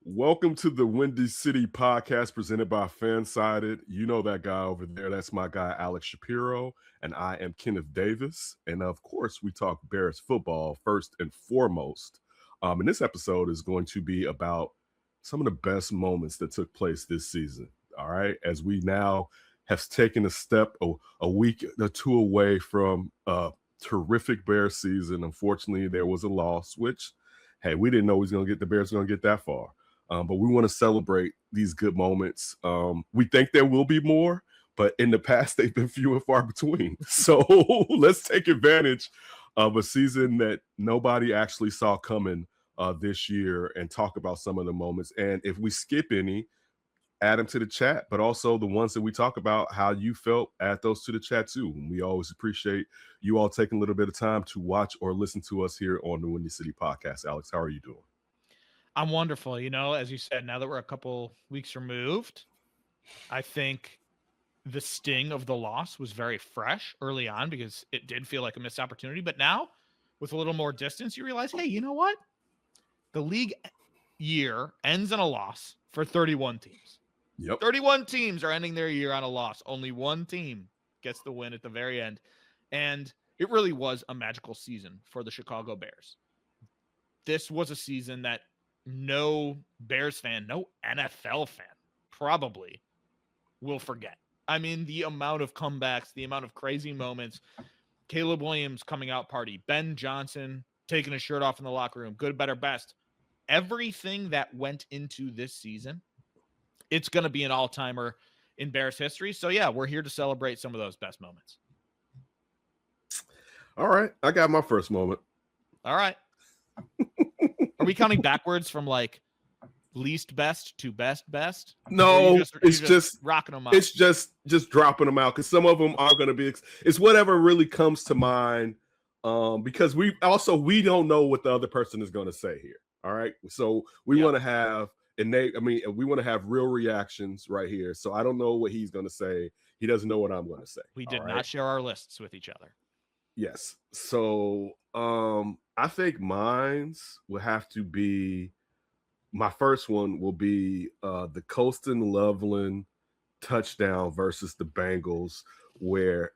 Welcome to the Windy City podcast presented by Fansided. You know that guy over there. That's my guy, Alex Shapiro, and I am Kenneth Davis. And of course, we talk Bears football first and foremost. And this episode is going to be about some of the best moments that took place this season. All right. As we now have taken a step a week or two away from a terrific Bears season. Unfortunately, there was a loss, which, hey, we didn't know the Bears were going to get that far. But we want to celebrate these good moments. We think there will be more, but in the past, they've been few and far between. So let's take advantage of a season that nobody actually saw coming this year and talk about some of the moments. And if we skip any, add them to the chat, but also the ones that we talk about, how you felt, add those to the chat too. And we always appreciate you all taking a little bit of time to watch or listen to us here on the Windy City podcast. Alex, how are you doing? I'm wonderful. As you said, now that we're a couple weeks removed, I think the sting of the loss was very fresh early on because it did feel like a missed opportunity. But now, with a little more distance, you realize, hey, you know what? The league year ends in a loss for 31 teams. Yep. 31 teams are ending their year on a loss. Only one team gets the win at the very end. And it really was a magical season for the Chicago Bears. This was a season that no Bears fan, no NFL fan probably will forget. I mean, the amount of comebacks, the amount of crazy moments, Caleb Williams coming out party, Ben Johnson taking his shirt off in the locker room, good, better, best. Everything that went into this season, it's going to be an all-timer in Bears history. So, yeah, we're here to celebrate some of those best moments. All right. I got my first moment. All right. Are we counting backwards from like least best to best? No, it's just rocking them out. It's just dropping them out because some of them are going to be. It's whatever really comes to mind. Because we don't know what the other person is going to say here. All right, so we want to have we want to have real reactions right here. So I don't know what he's going to say. He doesn't know what I'm going to say. We did not share our lists with each other. Yes. So I think mine's will have to be, my first one will be the Colston Loveland touchdown versus the Bengals, where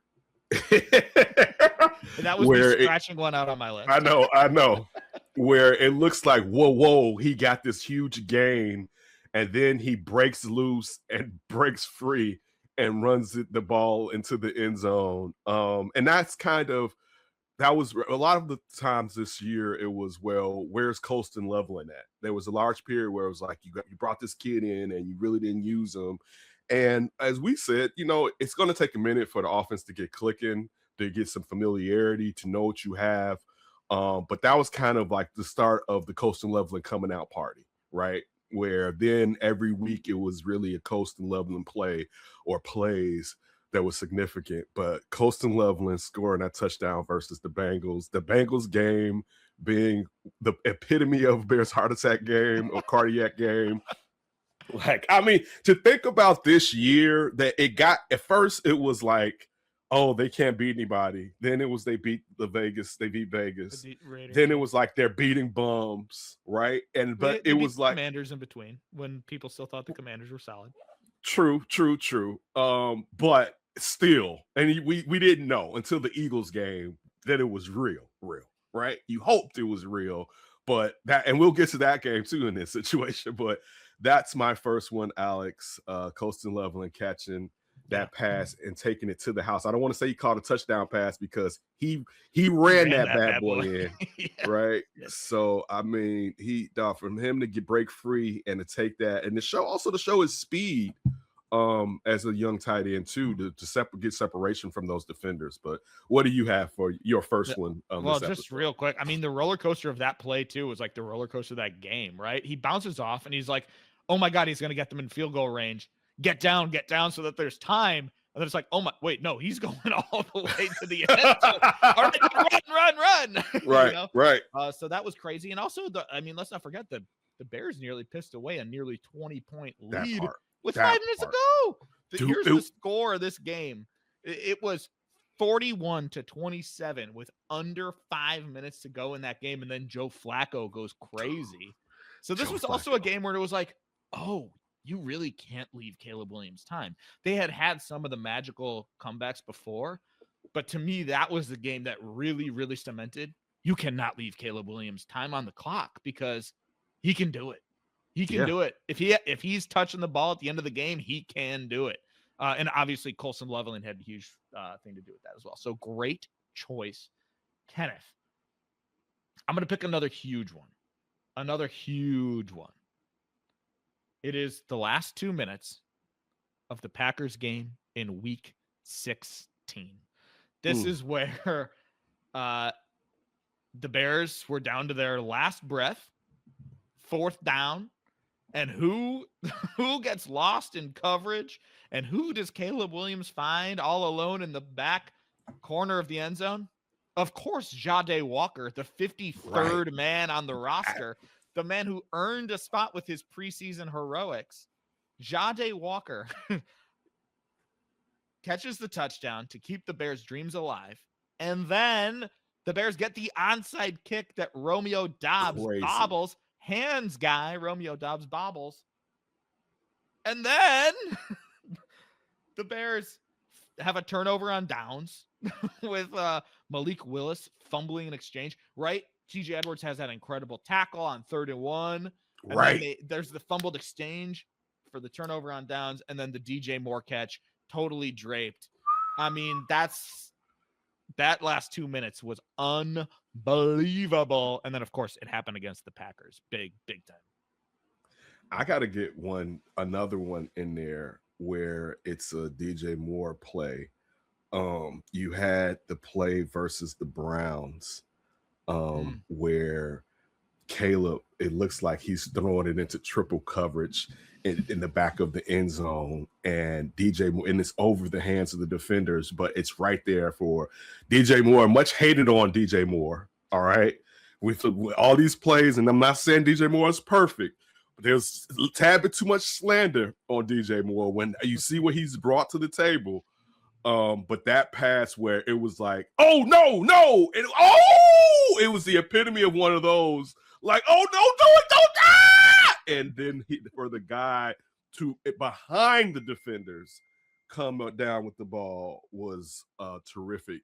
that was me scratching one out on my list. I know. Where it looks like, whoa, he got this huge gain, and then he breaks loose and breaks free and runs the ball into the end zone. And that was a lot of the times this year. It was, well, where's Colston Loveland at? There was a large period where it was like you brought this kid in and you really didn't use him. And as we said, it's going to take a minute for the offense to get clicking, to get some familiarity, to know what you have. But that was kind of like the start of the Colston Loveland coming out party, right? Where then every week it was really a Colston Loveland play or plays that was significant. But Colston Loveland scoring that touchdown versus the Bengals game being the epitome of Bears heart attack game or cardiac game. Like, I mean, to think about this year, that it got, at first it was like, oh, they can't beat anybody. Then it was they beat Vegas. Then it was like they're beating bums, right? But it was like Commanders in between when people still thought the Commanders were solid. True. But still, and we didn't know until the Eagles game that it was real, right? You hoped it was real, but and we'll get to that game too in this situation. But that's my first one, Alex. Colston Loveland catching that pass and taking it to the house. I don't want to say he caught a touchdown pass because he ran that bad boy in, yeah. Right? Yeah. So I mean, from him to break free and to take that, and the show is speed as a young tight end too, to get separation from those defenders. But what do you have for your first one? Well, just real quick, I mean, the roller coaster of that play too was like the roller coaster of that game, right? He bounces off and he's like, oh my God, he's going to get them in field goal range. Get down so that there's time. And then it's like, oh my, wait, no, he's going all the way to the end. So, all right, run. Right, right. So that was crazy. And also, let's not forget the Bears nearly pissed away a nearly 20-point lead with 5 minutes to go. Here's the score of this game. It was 41-27 with under 5 minutes to go in that game. And then Joe Flacco goes crazy. So this Joe was also a Flacco. game where it was like, oh, you really can't leave Caleb Williams time. They had some of the magical comebacks before, but to me, that was the game that really, really cemented you cannot leave Caleb Williams time on the clock because he can do it. He can Yeah. do it. If he's touching the ball at the end of the game, he can do it. And obviously, Colson Loveland had a huge thing to do with that as well. So great choice, Kenneth. I'm going to pick another huge one. Another huge one. It is the last 2 minutes of the Packers game in Week 16. This is where the Bears were down to their last breath, 4th down, and who gets lost in coverage, and who does Caleb Williams find all alone in the back corner of the end zone? Of course, Jade Walker, the 53rd man on the roster, the man who earned a spot with his preseason heroics. Jade Walker catches the touchdown to keep the Bears' dreams alive. And then the Bears get the onside kick that Romeo Doubs bobbles. Hands guy, Romeo Doubs bobbles. And then the Bears have a turnover on downs with Malik Willis fumbling in exchange, right? TJ Edwards has that incredible tackle on 3rd and 1. And then there's the fumbled exchange for the turnover on downs, and then the DJ Moore catch, totally draped. I mean, that last 2 minutes was unbelievable. And then, of course, it happened against the Packers. Big time. I got to get another one in there where it's a DJ Moore play. You had the play versus the Browns, where Caleb, it looks like he's throwing it into triple coverage in the back of the end zone, and DJ Moore, and it's over the hands of the defenders, but it's right there for DJ Moore. Much hated on DJ Moore. All right, with all these plays, and I'm not saying DJ Moore is perfect, but there's a tad bit too much slander on DJ Moore when you see what he's brought to the table. But that pass where it was like, oh no, it was the epitome of one of those, like, oh no, don't and then for the guy to behind the defenders come down with the ball was a terrific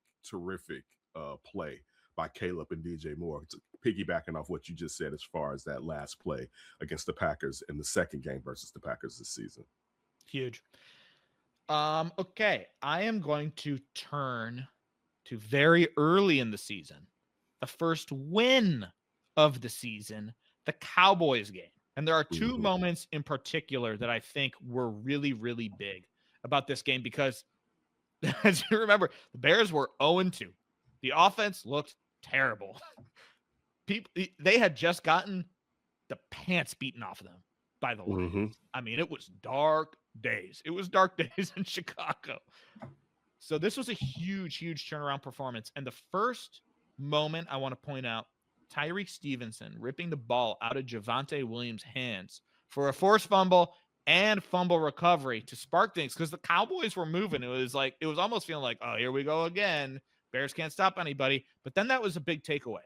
play by Caleb and DJ Moore, piggybacking off what you just said as far as that last play against the Packers in the second game versus the Packers this season. Huge. Okay, I am going to turn to very early in the season, the first win of the season, the Cowboys game. And there are two moments in particular that I think were really, really big about this game because, as you remember, the Bears were 0-2. The offense looked terrible. They had just gotten the pants beaten off of them by the Lions. I mean, it was dark days. It was dark days in Chicago. So this was a huge turnaround performance. And the first moment I want to point out, Tyreek Stevenson ripping the ball out of Javonte Williams' hands for a forced fumble and fumble recovery to spark things because the Cowboys were moving. It was almost feeling like, oh, here we go again. Bears can't stop anybody. But then that was a big takeaway.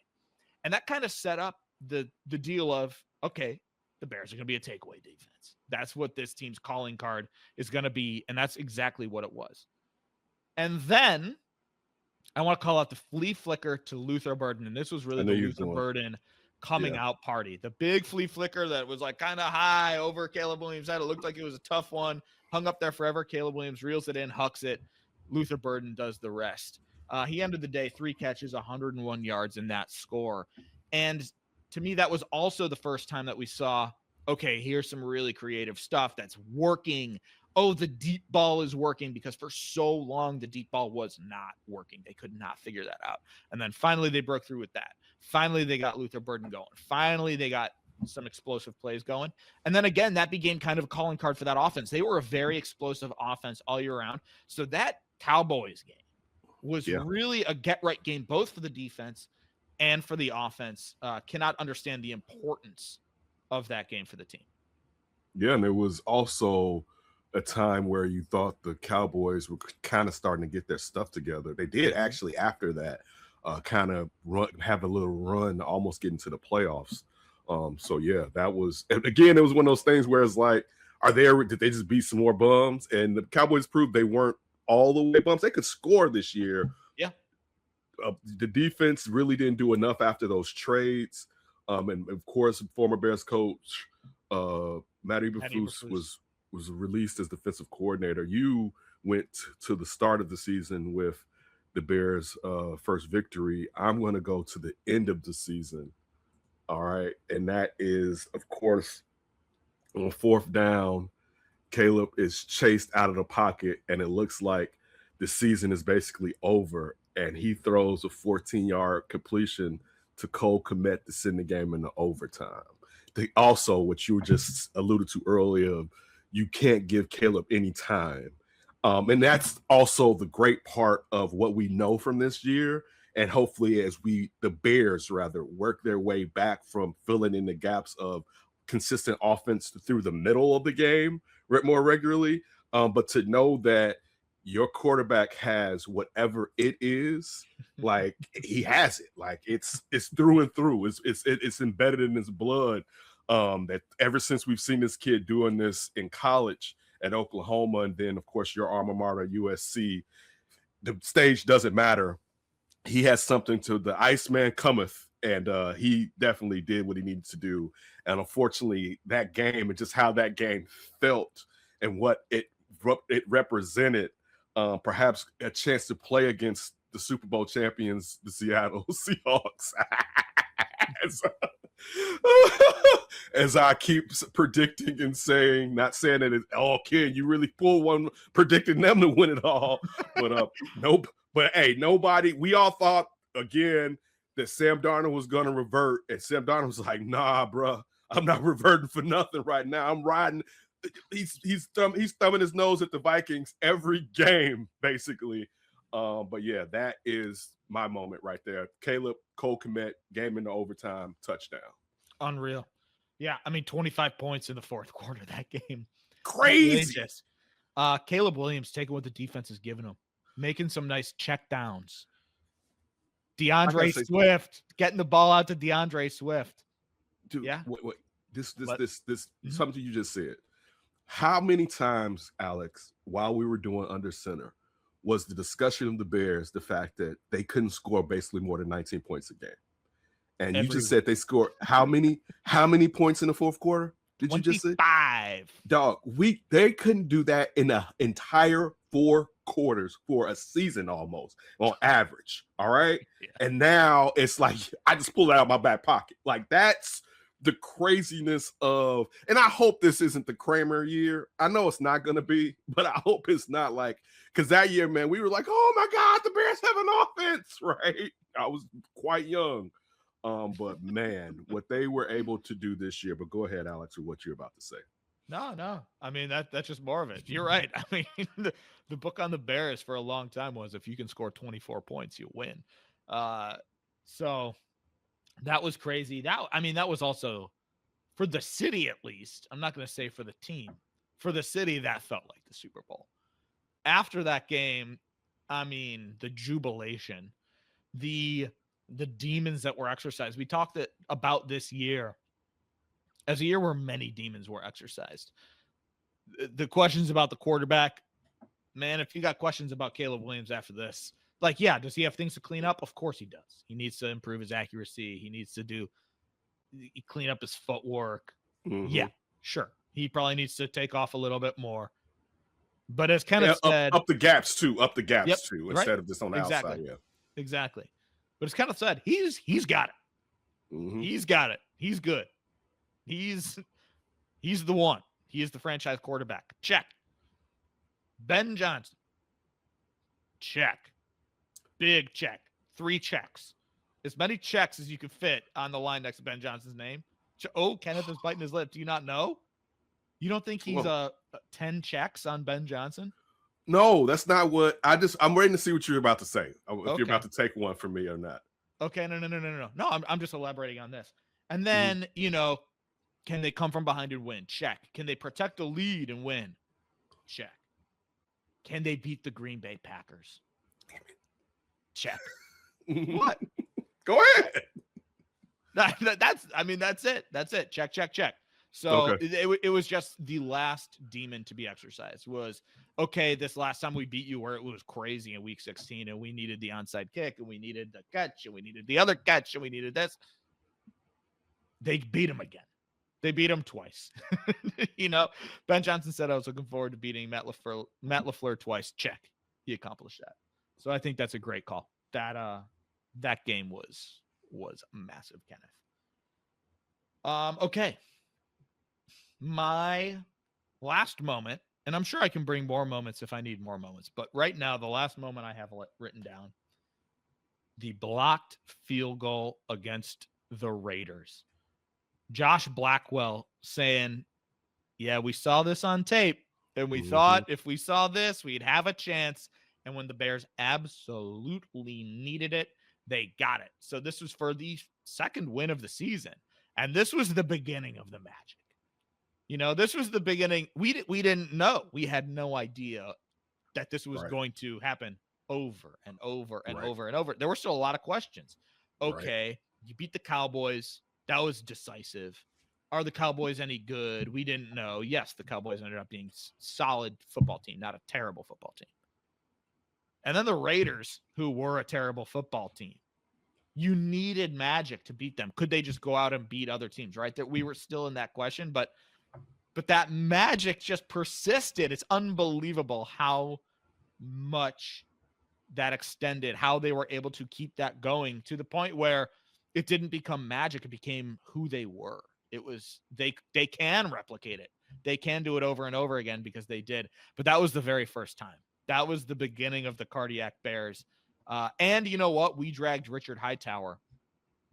And that kind of set up the deal of, okay, the Bears are going to be a takeaway defense. That's what this team's calling card is going to be. And that's exactly what it was. And then I want to call out the flea flicker to Luther Burden. And this was really the Luther Burden coming out party. The big flea flicker that was like kind of high over Caleb Williams' head. It looked like it was a tough one. Hung up there forever. Caleb Williams reels it in, hucks it. Luther Burden does the rest. He ended the day 3 catches, 101 yards in that score. And to me, that was also the first time that we saw, okay, here's some really creative stuff that's working. Oh, the deep ball is working, because for so long, the deep ball was not working. They could not figure that out. And then finally, they broke through with that. Finally, they got Luther Burden going. Finally, they got some explosive plays going. And then again, that became kind of a calling card for that offense. They were a very explosive offense all year round. So that Cowboys game was really a get-right game, both for the defense and for the offense. Cannot understand the importance of that game for the team. Yeah, and it was also a time where you thought the Cowboys were kind of starting to get their stuff together. They did actually after that kind of have a little run, almost getting to the playoffs. So yeah, that was, and again, it was one of those things where it's like, did they just beat some more bums? And the Cowboys proved they weren't all the way bums. They could score this year. Yeah. The defense really didn't do enough after those trades. And of course, former Bears coach Matt Eberflus was released as defensive coordinator. You went to the start of the season with the Bears' first victory. I'm going to go to the end of the season. All right. And that is, of course, on fourth down, Caleb is chased out of the pocket, and it looks like the season is basically over. And he throws a 14-yard completion to Cole Kmet to send the game into overtime. Also, what you just alluded to earlier, you can't give Caleb any time. And that's also the great part of what we know from this year. And hopefully, as the Bears rather work their way back from filling in the gaps of consistent offense through the middle of the game more regularly. But to know that your quarterback has whatever it is, like he has it, like it's through and through. It's embedded in his blood. That ever since we've seen this kid doing this in college at Oklahoma, and then of course your alma mater USC, the stage doesn't matter. He has something to the Iceman cometh, and he definitely did what he needed to do. And unfortunately, that game and just how that game felt and what it represented, perhaps a chance to play against the Super Bowl champions, the Seattle Seahawks. As I keep predicting and saying, not saying that it's, oh, kid, you really pulled one predicting them to win it all. But nope. But hey, we all thought again that Sam Darnold was going to revert. And Sam Darnold was like, nah, bro, I'm not reverting for nothing right now. I'm riding. He's thumbing his nose at the Vikings every game, basically. But yeah, that is my moment right there. Caleb, Cole Kmet, game into overtime, touchdown. Unreal. Yeah, I mean, 25 points in the fourth quarter that game. Crazy. Caleb Williams taking what the defense has given him, making some nice check downs. DeAndre Swift getting the ball out to DeAndre Swift. Dude, yeah. Wait. This something you just said. How many times, Alex, while we were doing Under Center, was the discussion of the Bears the fact that they couldn't score basically more than 19 points a game? And you just said they scored how many points in the fourth quarter? Did 25. You just say 5? Dog, they couldn't do that in the entire 4 quarters for a season almost on average. All right. Yeah. And now it's like I just pulled it out of my back pocket. Like that's the craziness of, and I hope this isn't the Kramer year. I know it's not going to be, but I hope it's not like, because that year, man, we were like, oh my God, the Bears have an offense, right? I was quite young. But man, what they were able to do this year. But go ahead, Alex, with what you're about to say. No. I mean, that's just more of it. You're right. I mean, the book on the Bears for a long time was if you can score 24 points, you win. So that was crazy. That was also for the city, at least. I'm not going to say for the team. For the city, that felt like the Super Bowl. After that game, I mean, the jubilation, the demons that were exercised. We talked about this year as a year where many demons were exercised. The questions about the quarterback, man, if you got questions about Caleb Williams after this, like, yeah, does he have things to clean up? Of course he does. He needs to improve his accuracy. He needs to clean up his footwork. Mm-hmm. Yeah, sure. He probably needs to take off a little bit more. But as Kenneth said, up the gaps too, instead of just on the outside. Yeah, exactly. But as Kenneth said, he's got it. Mm-hmm. He's got it. He's good. He's the one. He is the franchise quarterback. Check. Ben Johnson. Check. Big check. 3 checks. As many checks as you could fit on the line next to Ben Johnson's name. Oh, Kenneth is biting his lip. Do you not know? You don't think he's 10 checks on Ben Johnson? No, that's not what I'm waiting to see what you're about to say. If you're about to take one from me or not. Okay, no. No, I'm just elaborating on this. And then, can they come from behind and win? Check. Can they protect the lead and win? Check. Can they beat the Green Bay Packers? Check. What? Go ahead. That's it. That's it. Check, check, check. So Okay. it was just the last demon to be exercised was, okay, this last time we beat you where it was crazy in week 16 and we needed the onside kick and we needed the catch and we needed the other catch and we needed this. They beat him again. They beat him twice. Ben Johnson said I was looking forward to beating Matt LaFleur twice. Check. He accomplished that. So I think that's a great call. That game was massive, Kenneth. Okay. My last moment, and I'm sure I can bring more moments if I need more moments, but right now, the last moment I have written down, the blocked field goal against the Raiders. Josh Blackwell saying, yeah, we saw this on tape, and we thought if we saw this, we'd have a chance. And when the Bears absolutely needed it, they got it. So this was for the second win of the season. And this was the beginning of the magic. This was the beginning. We didn't know. We had no idea that this was going to happen over and over and over and over. There were still a lot of questions. Okay, you beat the Cowboys. That was decisive. Are the Cowboys any good? We didn't know. Yes, the Cowboys ended up being a solid football team, not a terrible football team. And then the Raiders, who were a terrible football team. You needed magic to beat them. Could they just go out and beat other teams, right? That we were still in that question, but that magic just persisted. It's unbelievable how much that extended, how they were able to keep that going to the point where it didn't become magic. It became who they were. It was, they can replicate it. They can do it over and over again because they did. But that was the very first time. That was the beginning of the Cardiac Bears. And you know what? We dragged Richard Hightower.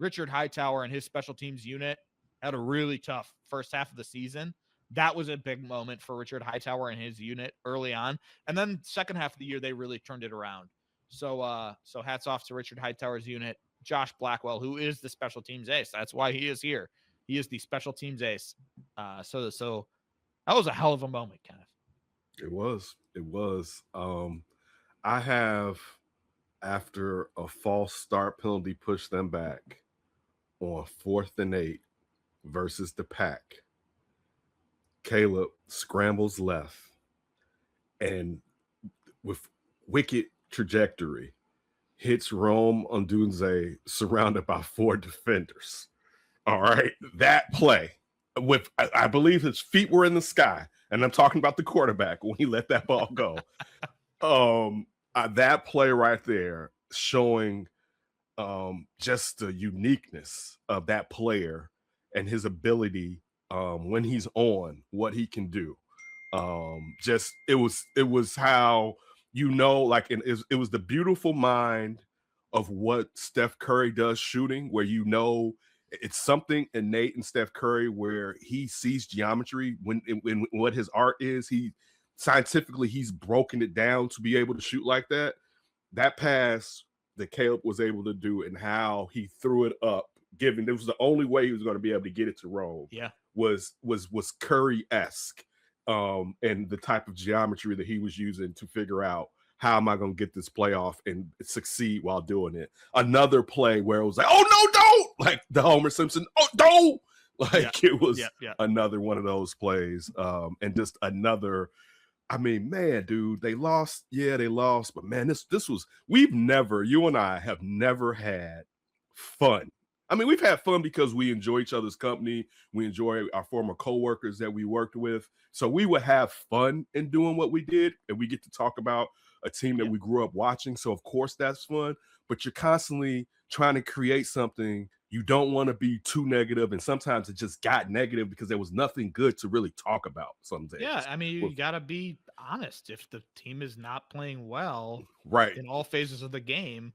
Richard Hightower and his special teams unit had a really tough first half of the season. That was a big moment for Richard Hightower and his unit early on. And then second half of the year, they really turned it around. So hats off to Richard Hightower's unit. Josh Blackwell, who is the special teams ace. That's why he is here. He is the special teams ace. So that was a hell of a moment, Kenneth. It was. I have, after a false start penalty pushed them back on 4th and 8 versus the Pack, Caleb scrambles left and with wicked trajectory hits Rome Odunze surrounded by 4 defenders. All right. That play with, I believe his feet were in the sky. And I'm talking about the quarterback when he let that ball go. That play right there showing just the uniqueness of that player and his ability when he's on, what he can do. Just it was how, like it was the beautiful mind of what Steph Curry does shooting, where it's something innate in Steph Curry where he sees geometry when what his art is. He's broken it down to be able to shoot like that. That pass that Caleb was able to do and how he threw it up, given it was the only way he was going to be able to get it to Rome. Yeah, was Curry-esque, and the type of geometry that he was using to figure out, how am I going to get this playoff and succeed while doing it? Another play where it was like, oh, no, don't! Like the Homer Simpson, oh, don't! Like it was another one of those plays. And just another, man, dude, they lost. Yeah, they lost. But man, this was, you and I have never had fun. We've had fun because we enjoy each other's company. We enjoy our former coworkers that we worked with. So we would have fun in doing what we did. And we get to talk about a team that we grew up watching. So of course that's fun, but you're constantly trying to create something. You don't want to be too negative. And sometimes it just got negative because there was nothing good to really talk about some days. Yeah. You got to be honest. If the team is not playing well in all phases of the game,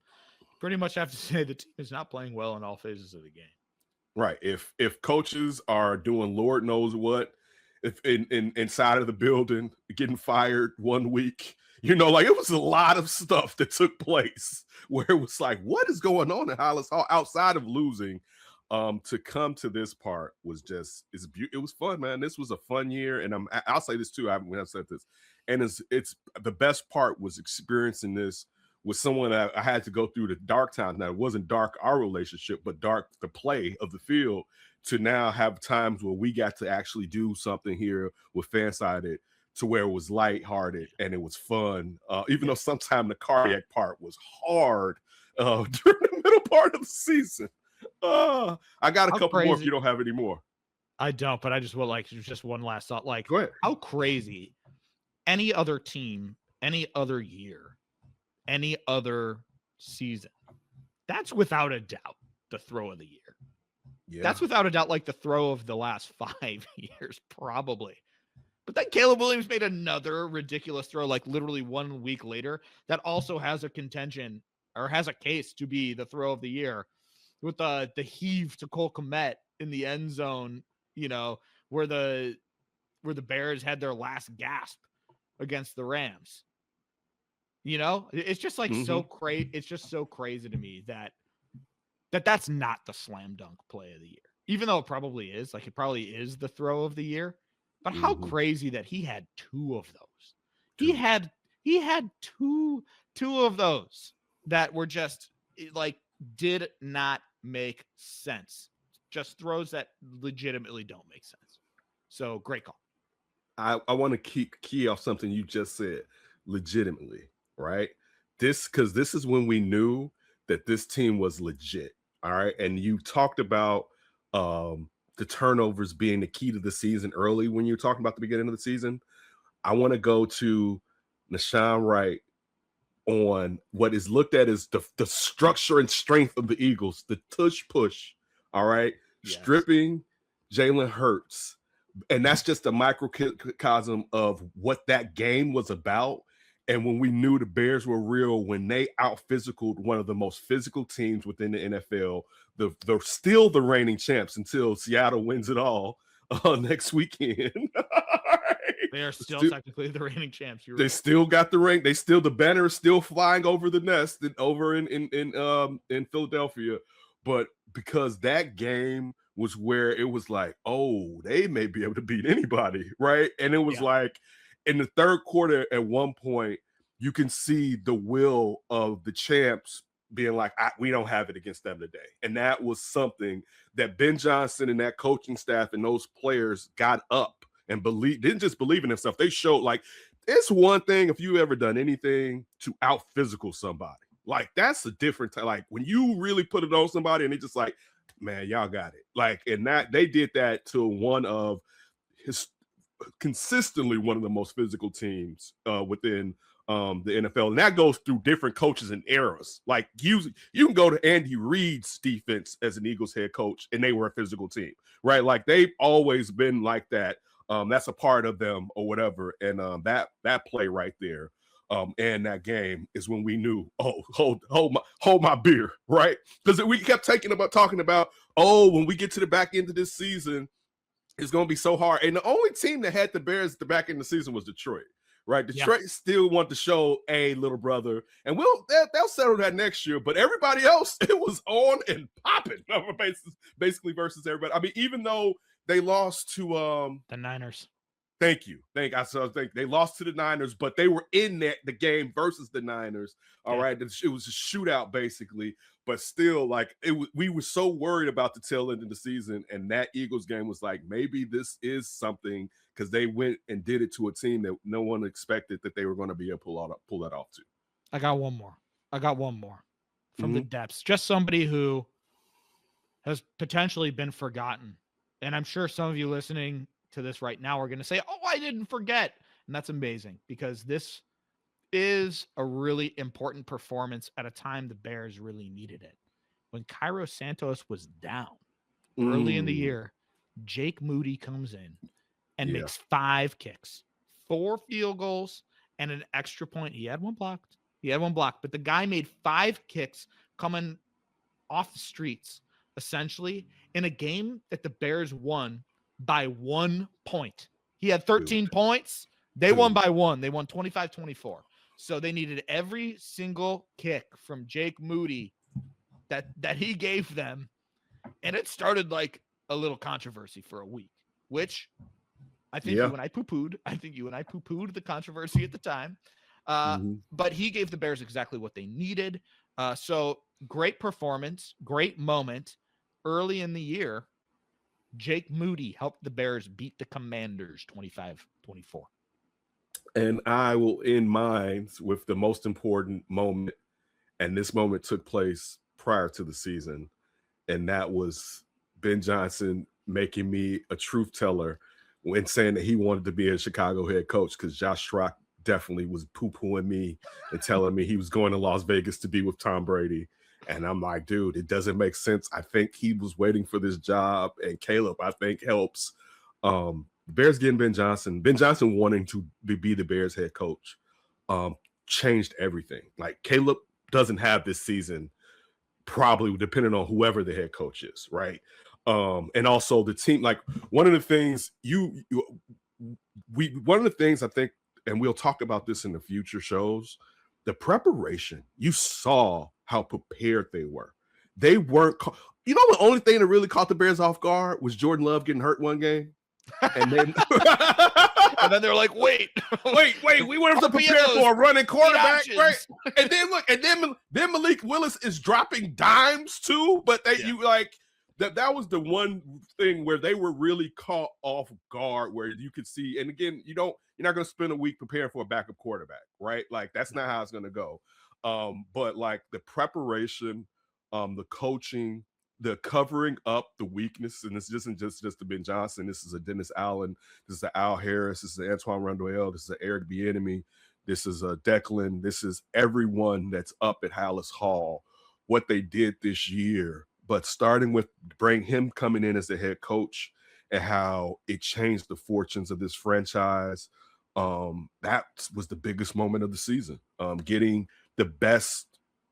pretty much have to say the team is not playing well in all phases of the game. Right. If coaches are doing Lord knows what, if inside of the building, getting fired 1 week, it was a lot of stuff that took place where it was like, what is going on in Hollis Hall outside of losing? To come to this part was just, it was fun, man. This was a fun year. And I'll say this too. When I said this, and it's the best part was experiencing this with someone I had to go through the dark times. Now, it wasn't dark our relationship, but dark the play of the field, to now have times where we got to actually do something here with Fansided to where it was lighthearted and it was fun. Even though sometimes the cardiac part was hard during the middle part of the season. I got a How couple more if crazy. you don't have any more. I don't, but I just would like just one last thought. Like, Go ahead. how crazy any other team, any other year, any other season, that's without a doubt the throw of the year. Yeah. That's without a doubt like the throw of the last 5 years, probably. But then Caleb Williams made another ridiculous throw like literally 1 week later that also has a contention or has a case to be the throw of the year with the heave to Cole Kmet in the end zone, you know, where the Bears had their last gasp against the Rams. You know, it's just like so crazy. It's just so crazy to me that's not the slam dunk play of the year, even though it probably is. Like, it probably is the throw of the year. But how crazy that he had 2 of those. He had 2 of those that were just like did not make sense. Just throws that legitimately don't make sense. So great call. I want to key off something you just said, legitimately, right? Because this is when we knew that this team was legit. All right. And you talked about the turnovers being the key to the season early when you're talking about the beginning of the season. I want to go to Nashawn Wright on what is looked at as the structure and strength of the Eagles, the tush push. All right. Yes. Stripping Jalen Hurts. And that's just a microcosm of what that game was about. And when we knew the Bears were real, when they out-physicaled one of the most physical teams within the NFL, they're still the reigning champs until Seattle wins it all next weekend. They are still technically the reigning champs. They still got the ring. The banner is still flying over the nest and over in Philadelphia. But because that game was where it was like, oh, they may be able to beat anybody, right? And it was like in the third quarter at one point, you can see the will of the champs being like, we don't have it against them today. And that was something that Ben Johnson and that coaching staff and those players got up and didn't just believe in themselves. They showed, like, it's one thing if you ever done anything to out physical somebody. Like, that's a different time. Like, when you really put it on somebody and they just like, man, y'all got it. Like, and that they did that to consistently one of the most physical teams within the NFL. And that goes through different coaches and eras. Like, you can go to Andy Reid's defense as an Eagles head coach, and they were a physical team, right? Like, they've always been like that. That's a part of them or whatever. And that play right there and that game is when we knew, hold my beer, right? Because we kept talking about, when we get to the back end of this season, it's going to be so hard. And the only team that had the Bears at the back end of the season was Detroit, right? Detroit still want to show a little brother, and they'll settle that next year. But everybody else, it was on and popping basically versus everybody. I mean, even though they lost to the Niners. Thank you. They lost to the Niners, but they were in the game versus the Niners. All right. It was a shootout basically, but still, like, we were so worried about the tail end of the season, and that Eagles game was like, maybe this is something, because they went and did it to a team that no one expected that they were going to be able to pull that off to. I got one more from the depths. Just somebody who has potentially been forgotten. And I'm sure some of you listening to this right now are going to say, oh, I didn't forget. And that's amazing, because this is a really important performance at a time the Bears really needed it. When Cairo Santos was down early in the year, Jake Moody comes in and makes 5 kicks, 4 field goals, and an extra point. He had one blocked, but the guy made 5 kicks coming off the streets, essentially, in a game that the Bears won by 1 point. He had 13 points. They won by 1. They won 25-24. So they needed every single kick from Jake Moody that he gave them. And it started like a little controversy for a week, which I think you and I poo-pooed. I think you and I poo-pooed the controversy at the time. But he gave the Bears exactly what they needed. So great performance, great moment early in the year. Jake Moody helped the Bears beat the Commanders 25-24. And I will end mine with the most important moment. And this moment took place prior to the season. And that was Ben Johnson making me a truth teller when saying that he wanted to be a Chicago head coach, because Josh Schrock definitely was poo-pooing me and telling me he was going to Las Vegas to be with Tom Brady. And I'm like, dude, it doesn't make sense. I think he was waiting for this job, and Caleb, I think, helps. Bears getting Ben Johnson wanting to be the Bears head coach, changed everything. Like, Caleb doesn't have this season, probably depending on whoever the head coach is, right? And also the team, like, one of the things one of the things I think, and we'll talk about this in the future shows, the preparation. You saw how prepared they were. They weren't, you know, the only thing that really caught the Bears off guard was Jordan Love getting hurt one game. And then and then they're like, wait, we wanted to prepare for a running quarterback, right? And then look, and then Malik Willis is dropping dimes too. But you like that was the one thing where they were really caught off guard, where you could see. And again, you're not going to spend a week preparing for a backup quarterback, right? Like, that's not how it's going to go. But like the preparation, the coaching, the covering up the weakness, and this isn't just the Ben Johnson. This is a Dennis Allen. This is a Al Harris. This is a Antoine Randall. This is a Eric Bieniemy. This is a Declan. This is everyone that's up at Hallis Hall. What they did this year, but starting with him coming in as the head coach, and how it changed the fortunes of this franchise. That was the biggest moment of the season. Getting the best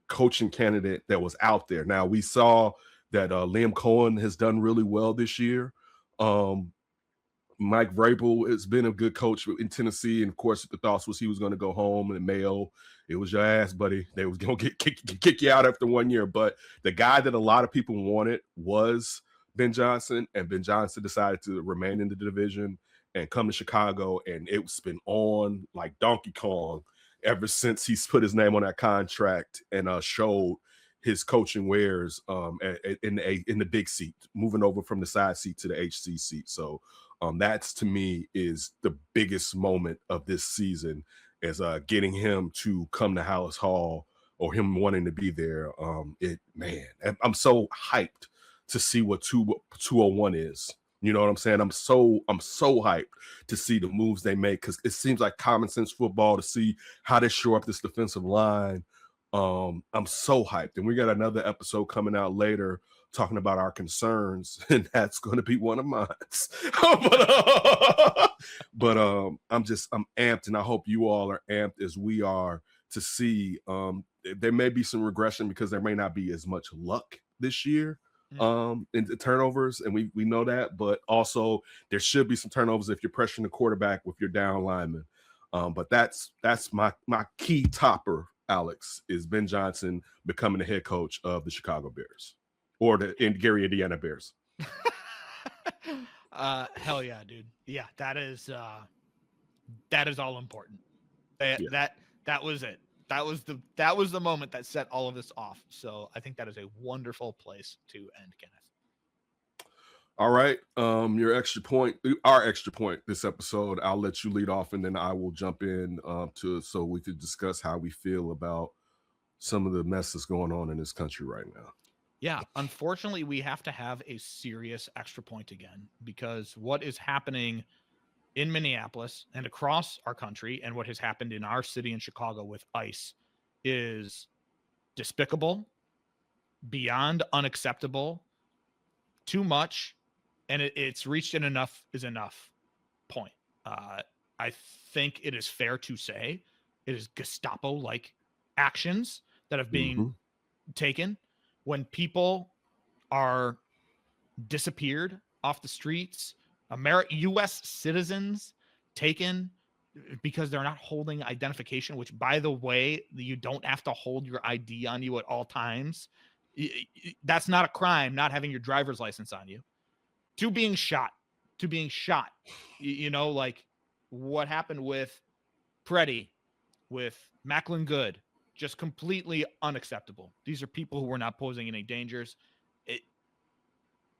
coaching candidate that was out there. Now, we saw that Liam Cohen has done really well this year. Mike Vrabel has been a good coach in Tennessee, and of course, the thoughts was he was going to go home and Mayo. It was your ass, buddy. They was going to kick you out after 1 year. But the guy that a lot of people wanted was Ben Johnson, and Ben Johnson decided to remain in the division and come to Chicago, and it's been on like Donkey Kong ever since he's put his name on that contract and showed his coaching wares in the big seat, moving over from the side seat to the HC seat. So that's, to me, is the biggest moment of this season, is getting him to come to Hallis Hall, or him wanting to be there. I'm so hyped to see what 201 is. You know what I'm saying? I'm so hyped to see the moves they make, because it seems like common sense football to see how they shore up this defensive line. I'm so hyped, and we got another episode coming out later talking about our concerns, and that's going to be one of mine. but I'm amped, and I hope you all are amped as we are to see. There may be some regression because there may not be as much luck this year in the turnovers, and we know that, but also there should be some turnovers if you're pressuring the quarterback with your down lineman. But that's my key topper, Alex, is Ben Johnson becoming the head coach of the Chicago Bears, or the Gary, Indiana Bears. Hell yeah, dude. Yeah, that is all important. That was it. That was the moment that set all of this off. So I think that is a wonderful place to end, Kenneth. All right. Our extra point this episode, I'll let you lead off, and then I will jump in so we could discuss how we feel about some of the mess that's going on in this country right now. Yeah, unfortunately, we have to have a serious extra point again, because what is happening in Minneapolis and across our country, and what has happened in our city in Chicago with ICE, is despicable, beyond unacceptable, too much, and it's reached an enough is enough point. I think it is fair to say it is Gestapo-like actions that have been taken when people are disappeared off the streets, U.S. citizens taken because they're not holding identification, which, by the way, you don't have to hold your ID on you at all times. That's not a crime, not having your driver's license on you. To being shot, like what happened with Freddie, with Macklin Good, just completely unacceptable. These are people who were not posing any dangers.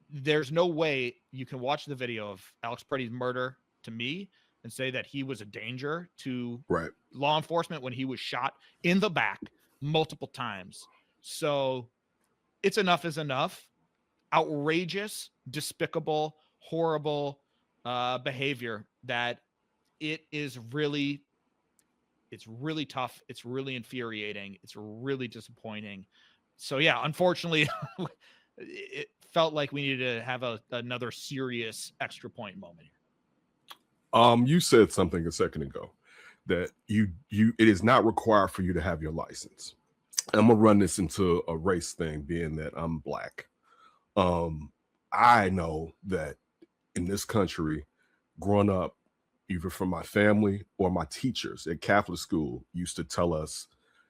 There's no way you can watch the video of Alex Pretty's murder to me and say that he was a danger to Right. law enforcement when he was shot in the back multiple times. So it's enough is enough. Outrageous, despicable, horrible behavior that it's really tough. It's really infuriating. It's really disappointing. So yeah, unfortunately, it felt like we needed to have another serious extra point moment here. You said something a second ago that it is not required for you to have your license. I'm gonna run this into a race thing, being that I'm black. I know that in this country, growing up, either from my family or my teachers at Catholic school, used to tell us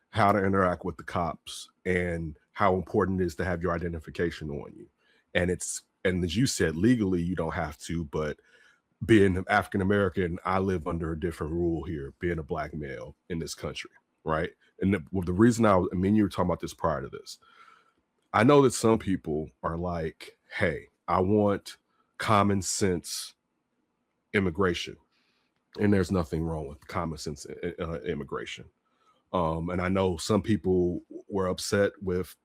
how to interact with the cops and how important it is to have your identification on you. And as you said, legally you don't have to, but being African American, I live under a different rule here, being a black male in this country, right? And the reason I mean, you were talking about this prior to this. I know that some people are like, hey, I want common sense immigration. And there's nothing wrong with common sense immigration. And I know some people were upset with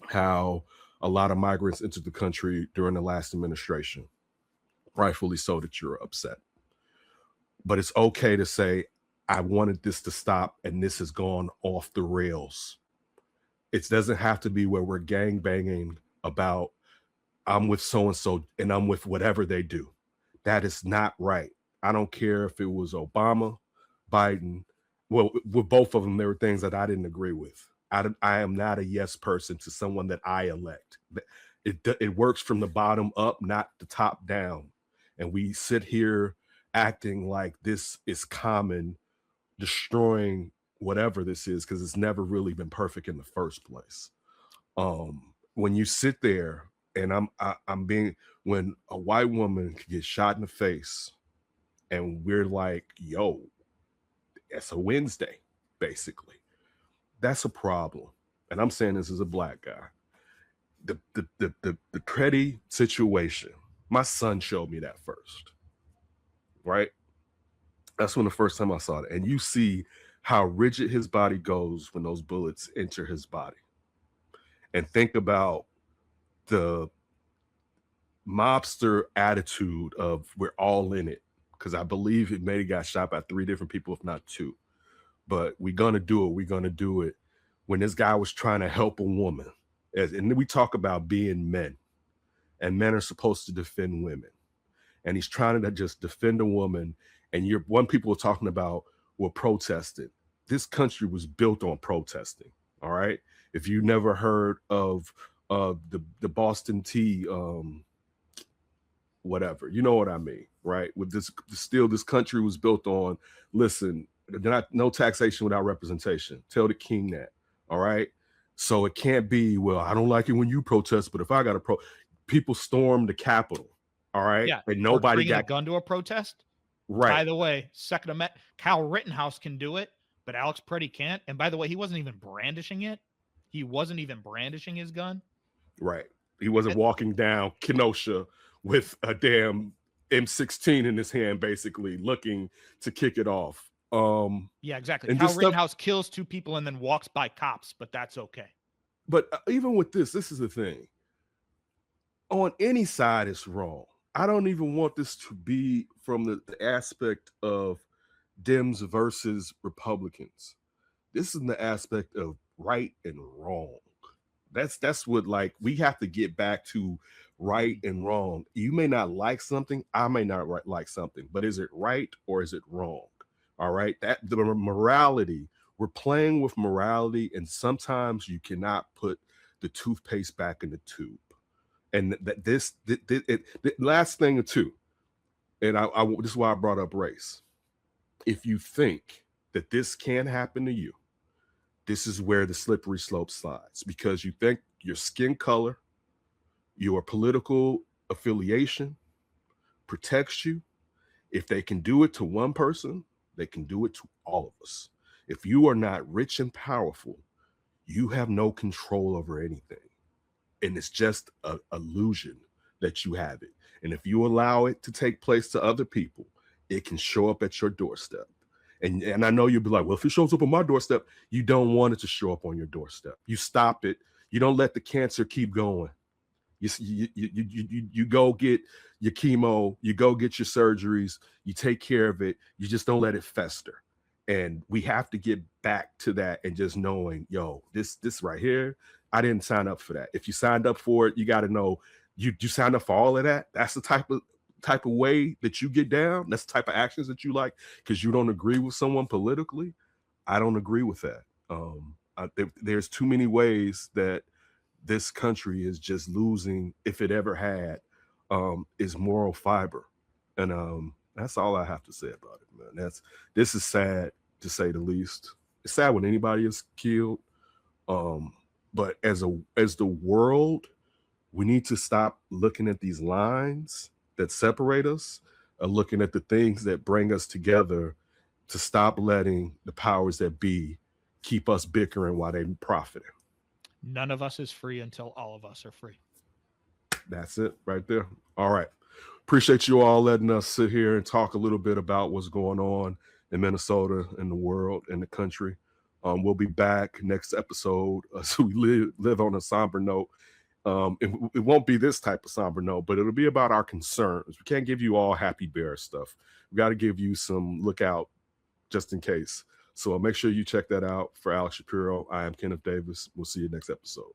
how a lot of migrants entered the country during the last administration. Rightfully so that you're upset. But it's okay to say, I wanted this to stop and this has gone off the rails. It doesn't have to be where we're gang banging about I'm with so and so and I'm with whatever they do. That is not right. I don't care if it was Obama, Biden. Well, with both of them, there were things that I didn't agree with. I am not a yes person to someone that I elect. It works from the bottom up, not the top down. And we sit here acting like this is common, destroying whatever this is, because it's never really been perfect in the first place. When you sit there and I'm being, when a white woman can get shot in the face and we're like, yo, it's a Wednesday, basically. That's a problem. And I'm saying this as a black guy. The petty situation, my son showed me that first, right? That's when the first time I saw it. And you see how rigid his body goes when those bullets enter his body. And think about the mobster attitude of we're all in it. Because I believe it maybe got shot by 3 different people, if not 2. But we're gonna do it. We're gonna do it. When this guy was trying to help a woman, and we talk about being men, and men are supposed to defend women, and he's trying to just defend a woman, and people were talking about were protesting. This country was built on protesting. All right. If you never heard of the Boston Tea, whatever, you know what I mean, right? With this country was built on, listen, no taxation without representation. Tell the king that. All right. So it can't be, well, I don't like it when you protest, but if I got people stormed the Capitol. All right. Yeah. And nobody bringing got a gun to a protest. right. By the way, Second Amendment, Kyle Rittenhouse can do it, but Alex Pretty can't. And by the way, he wasn't even brandishing it. He wasn't even brandishing his gun. Right. He wasn't walking down Kenosha with a damn M16 in his hand, basically looking to kick it off. Yeah, exactly. And Kyle Rittenhouse kills 2 people and then walks by cops, but that's okay. But even with this is the thing. On any side, it's wrong. I don't even want this to be from the aspect of Dems versus Republicans. This is the aspect of right and wrong. That's what, like, we have to get back to right and wrong. You may not like something, I may not like something, but is it right or is it wrong? All right. That the morality, we're playing with morality, and sometimes you cannot put the toothpaste back in the tube. And the last thing or two, and this is why I brought up race. If you think that this can happen to you, this is where the slippery slope slides, because you think your skin color, your political affiliation protects you. If they can do it to one person, they can do it to all of us. If you are not rich and powerful, you have no control over anything. And it's just an illusion that you have it. And if you allow it to take place to other people, it can show up at your doorstep. And I know you'll be like, well, if it shows up on my doorstep, you don't want it to show up on your doorstep. You stop it. You don't let the cancer keep going. You go get your chemo, you go get your surgeries, you take care of it, you just don't let it fester. And we have to get back to that and just knowing, yo, this right here, I didn't sign up for that. If you signed up for it, you got to know you signed up for all of that. That's the type of way that you get down. That's the type of actions that you like because you don't agree with someone politically. I don't agree with that. There's too many ways that this country is just losing, if it ever had, is moral fiber. And that's all I have to say about it, man. This is sad to say the least. It's sad when anybody is killed. But as the world, we need to stop looking at these lines that separate us, looking at the things that bring us together, to stop letting the powers that be keep us bickering while they profiting. None of us is free until all of us are free. That's it right there. All right. Appreciate you all letting us sit here and talk a little bit about what's going on in Minnesota and the world and the country. We'll be back next episode. So we live on a somber note. It won't be this type of somber note, but it'll be about our concerns. We can't give you all happy bear stuff. We got to give you some lookout just in case. So make sure you check that out. For Alex Shapiro, I am Kenneth Davis. We'll see you next episode.